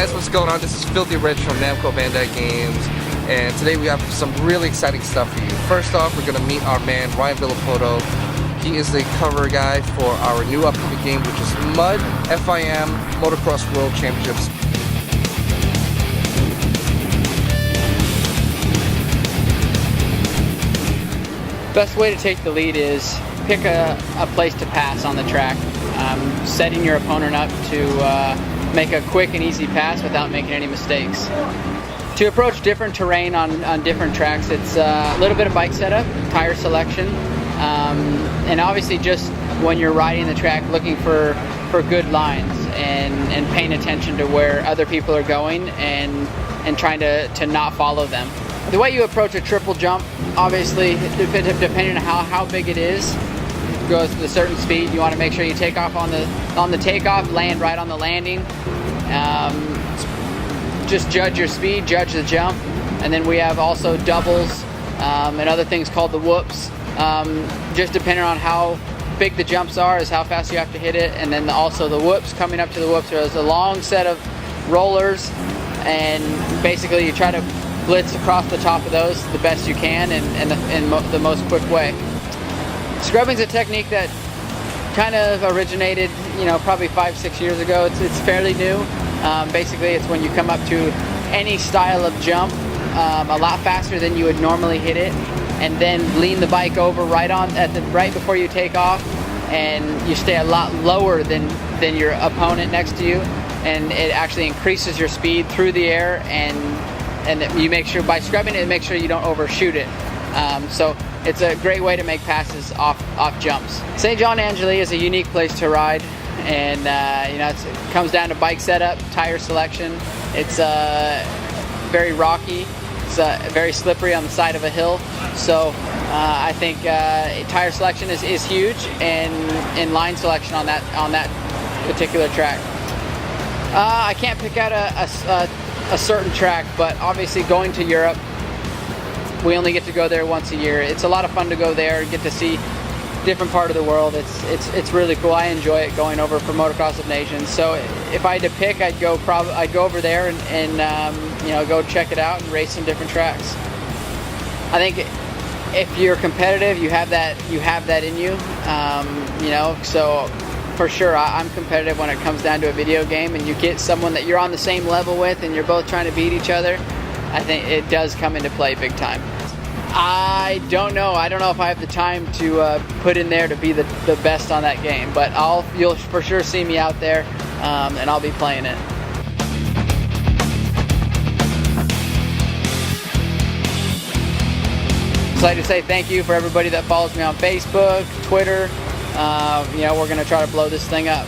guys, what's going on? This is Filthy Rich from Namco Bandai Games, and today we have some really exciting stuff for you. First off, we're going to meet our man Ryan Villapoto. He is the cover guy for our new upcoming game, which is MUD FIM Motocross World Championships. Best way to take the lead is pick a place to pass on the track, setting your opponent up to make a quick and easy pass without making any mistakes. To approach different terrain on different tracks, it's a little bit of bike setup, tire selection, and obviously just when you're riding the track looking for good lines and paying attention to where other people are going and trying to not follow them. The way you approach a triple jump, obviously, depending on how big it is, goes to a certain speed. You want to make sure you take off on the takeoff, land right on the landing. Just judge your speed, judge the jump, and then we have also doubles and other things called the whoops. Just depending on how big the jumps are is how fast you have to hit it, and then also the whoops. Coming up to the whoops, there's a long set of rollers, and basically you try to blitz across the top of those the best you can in the most quick way. Scrubbing's a technique that kind of originated, probably 5-6 years ago. It's fairly new. Basically, it's when you come up to any style of jump a lot faster than you would normally hit it, and then lean the bike over right before you take off, and you stay a lot lower than your opponent next to you, and it actually increases your speed through the air, and you make sure by scrubbing it, make sure you don't overshoot it. So it's a great way to make passes off jumps. St. John Angeli is a unique place to ride, and it comes down to bike setup, tire selection. It's very rocky. It's very slippery on the side of a hill. So I think tire selection is huge, and line selection on that particular track. I can't pick out a certain track, but obviously going to Europe, we only get to go there once a year. It's a lot of fun to go there and get to see different part of the world. It's really cool. I enjoy it going over for Motocross of Nations. So if I had to pick, I'd go over there and go check it out and race some different tracks. I think if you're competitive, you have that in you. So for sure, I'm competitive when it comes down to a video game, and you get someone that you're on the same level with, and you're both trying to beat each other. I think it does come into play big time. I don't know. I don't know if I have the time to put in there to be the best on that game, but you'll for sure see me out there, and I'll be playing it. I'd like to say thank you for everybody that follows me on Facebook, Twitter. We're going to try to blow this thing up.